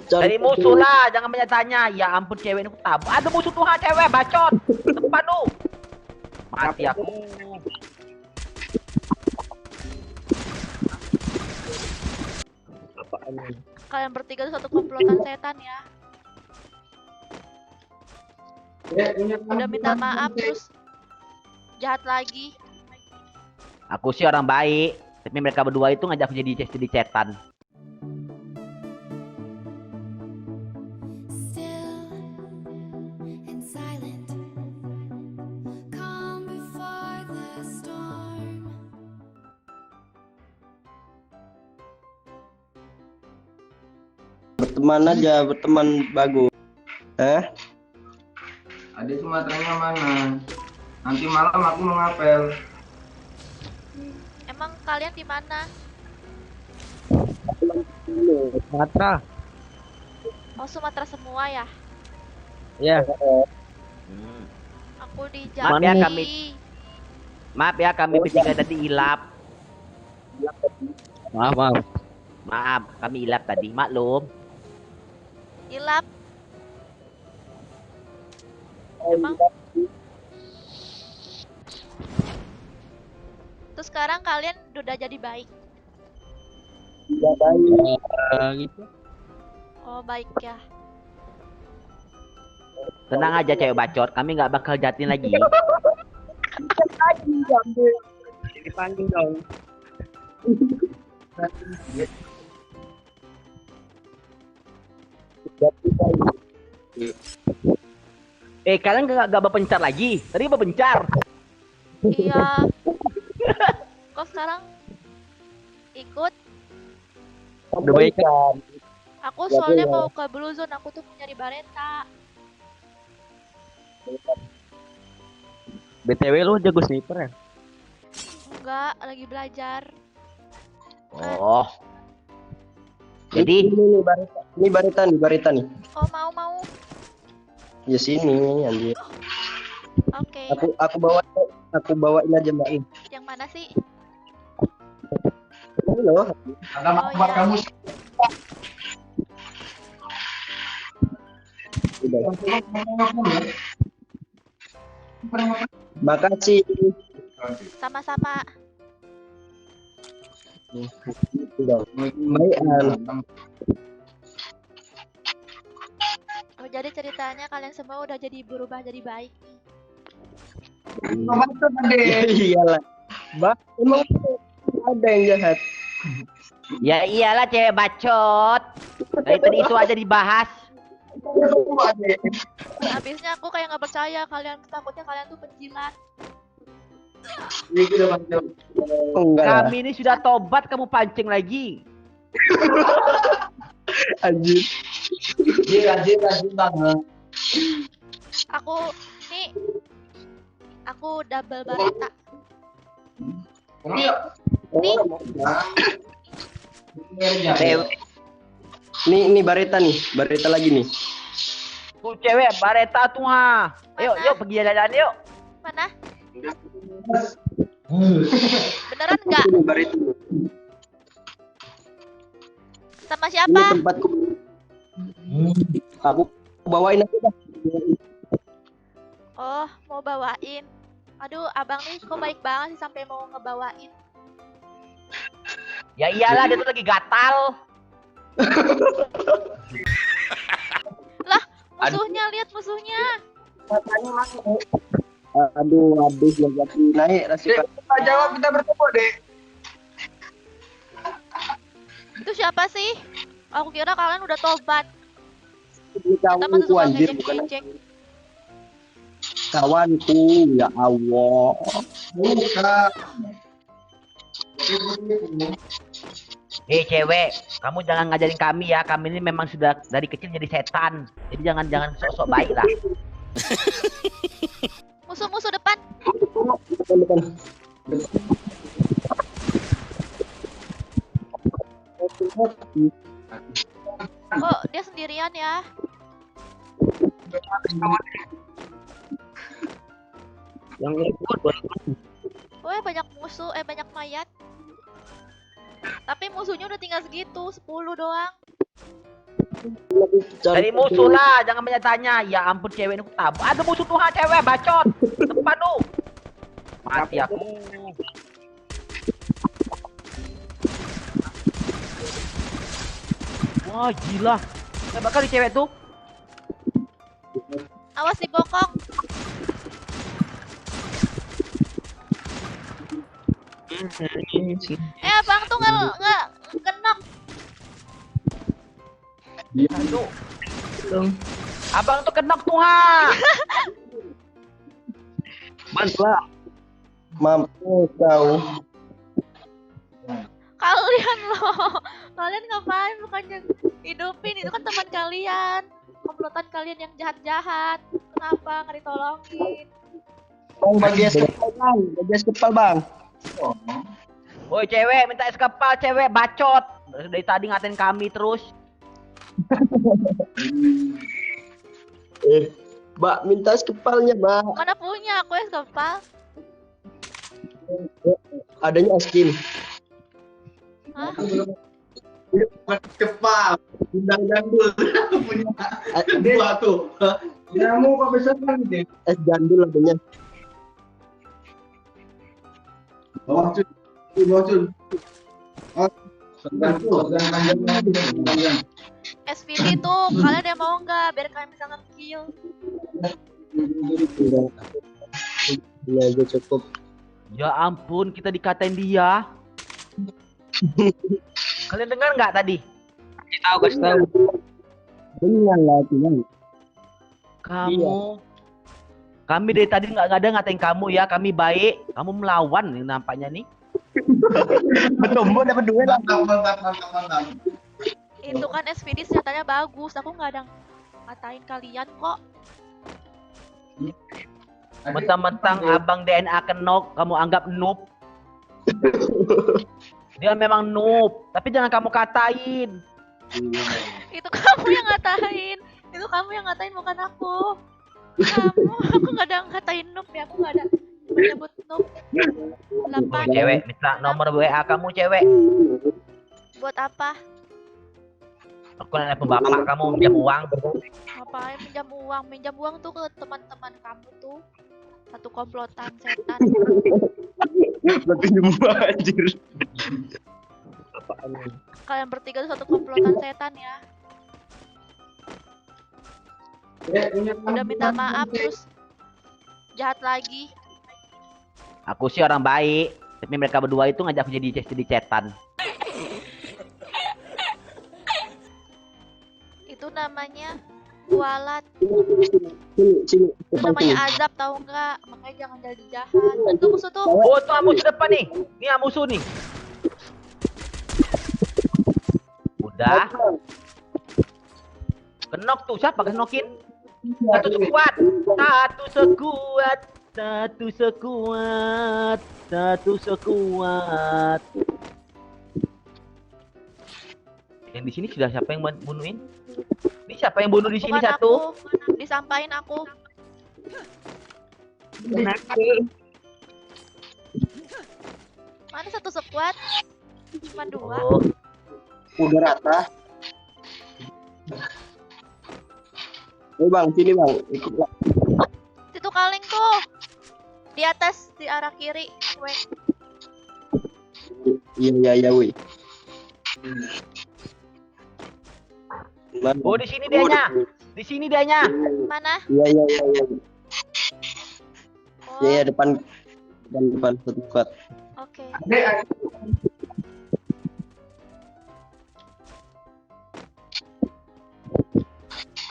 Dari musuh lah, jangan banyak tanya. Ya ampun cewek ini tabuk. Ada musuh Tuhan cewek bacot. Depan lu. Mati aku. Kalian bertiga itu satu komplotan setan ya. Udah minta maaf terus jahat lagi. Aku sih orang baik, tapi mereka berdua itu ngajak aku jadi cetan. Berteman aja, berteman bagus. Adik Sumateranya mana? Nanti malam aku mau ngapel. Emang kalian di mana? Sumatera. Oh, Sumatera semua ya? Ya. Aku di Maaf ya, Jambi. Maaf ya kami bertiga tadi hilap. Maaf, kami hilap tadi. Maklum. Hilap. Emang? Terus sekarang kalian udah jadi baik. Gitu. Oh, baik ya. Tenang aja cewek bacot, kami nggak bakal jahatin lagi. Dipanggil dong. Kalian nggak berpencar lagi? Tadi berpencar. Iya. Kok sekarang ikut? Udah baik kan? Aku soalnya mau ke Blue Zone, aku tuh mau nyari Bareta. BTW lu jago sniper ya? Enggak, lagi belajar. Oh. Jadi Ini Bareta nih. Oh, mau. Ya sini anjir. Oke. Aku bawain aja Mbak. Yang mana sih? Ini loh. Ada Oh, buat iya. kamu. Makasih. Sama-sama. Baik. Oh, jadi ceritanya kalian semua udah jadi berubah jadi baik. Iyalah. Emang ada yang jahat. ya iyalah cewek bacot. Dari tadi itu aja dibahas. Habisnya aku kayak nggak percaya kalian, takutnya kalian tuh penjilat. Enggak lah. Kami ini sudah tobat, kamu pancing lagi. Anjir. Anjir banget. Aku double Bareta. Nih Bareta nih. Bareta lagi nih. Tuh cewek Bareta tuh ha. Yuk Mana? yuk pergi jalan-jalan yuk. Mana? Beneran nggak? Ini Bareta. Sama Ini siapa? tempatku. Aku bawain aja dah. Oh, mau bawain. Aduh, abang nih kok baik banget sih sampai mau ngebawain. Ya iyalah dia tuh lagi gatal. Lah, musuhnya, lihat musuhnya. Aduh, habis lagi naik rasika. Kita jawab kita bertemu deh. Itu siapa sih? Aku kira kalian udah tobat. Kita Kita masih suka anjir bukan ngejek-ngejek. kawanku, ya Allah. Bukan. Cewek, kamu jangan ngajarin kami ya. Kami ini memang sudah dari kecil jadi setan. Jadi jangan sok-sok baik lah. Musuh-musuh depan. Depan. Kok dia sendirian ya? Yang ribut. Wah, banyak musuh, banyak mayat. Tapi musuhnya udah tinggal segitu, 10 doang. Dari musuh lah, jangan banyak tanya. Ya ampun cewek ini aku tabuk. Ada musuh Tuhan cewek bacot. Depan lu. Mati aku. Wah gila. Hebat kali cewek tuh. Awas di bokong. Abang tuh nggak kenok. Aduh. Abang tuh kenok Tuhan. Mantap. Mampu kau. Kalian loh. Kalian ngapain bukannya hidupin? Itu kan teman kalian. Komplotan kalian yang jahat-jahat. Kenapa nggak ditolongin? Bang, bagi es kepal bang. Bagi es kepal bang. Woi cewek minta es kepal cewek bacot. Dari tadi ngatain kami terus. Mbak minta es kepalnya mbak. Mana punya aku es kepal? Adanya es krim. Hah? Cepat. Undang jandul. Punya dua tuh. Kamu kok bisa kan gitu? Es jandul adanya. Bawah cuy. Bawah cuy. Oh. Jangan. SVD tuh kalian ada mau nggak? Biar kalian bisa nge-kill. Ini aja cukup. Ya ampun kita dikatain dia. Kalian dengar nggak tadi? Kasih tahu. Benar lah cuman. Kamu kami dari tadi nggak ada ngatain kamu ya, kami baik. Kamu melawan nih nampaknya nih. Bertumbuh dapat duit lah. Mantap. Itu kan SVD senjatanya bagus. Aku nggak ada ngatain kalian kok. Mentang-mentang abang DNA kenok, kamu anggap noob. Dia memang noob, tapi jangan kamu katain. Itu kamu yang ngatain. Itu kamu yang ngatain bukan aku. Aku nggak ada ngatain noob ya. Aku nggak ada menyebut noob. Woi cewek, minta nomor WA kamu cewek. Buat apa? Aku nanya bapak kamu minjam uang. Ngapain minjam uang? Minjam uang tuh ke teman-teman kamu tuh. Satu komplotan setan. Berarti semua anjir. Kalian bertiga tuh satu komplotan setan ya. Udah minta maaf terus jahat lagi. Aku sih orang baik, tapi mereka berdua itu ngajak aku jadi cetan. Itu namanya kualat. Sini. Itu namanya azab tahu nggak? Makanya jangan jadi jahat. Itu musuh tuh. Oh tuh musuh depan nih, ini musuh nih. Udah. Kenok tuh, siapa kenokin? Satu sekuat. Yang di sini sudah siapa yang bunuhin? Ini siapa yang bunuh di sini Bukan satu? aku. Disampain aku. Mana satu sekuat? Cuma dua. Oh, Udah rata. Bang, sini bang. Ikut lah. Itu kaleng tuh. Di atas, di arah kiri. Weh. Iya, woi. oh di sini dianya. Di sini dianya. Mana? Iya. Oh, Iya, depan satu kuat. oke.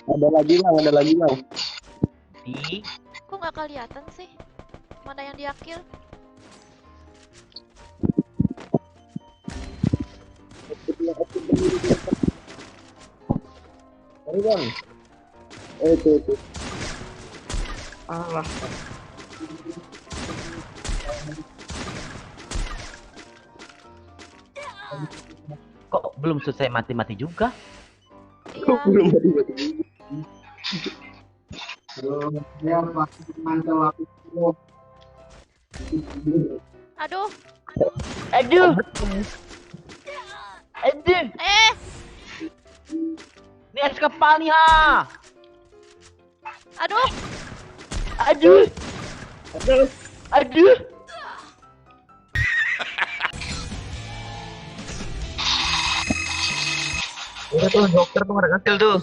Ada lagi bang. Di Kok nggak kelihatan sih? Mana yang di akhir? Mari bang. Itu. Allah. Kok belum selesai mati-mati juga? Iya. Belum Aduh. Aduh. Aduh. Ini es kepal nih ha. Aduh, Aduh. Aduh. Udah tuh dokter tuh ada hasil tuh.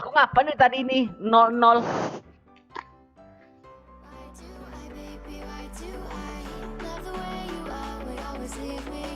Aku ngapain nih tadi nih 00. Why do I, baby, why do I love the way you always leave me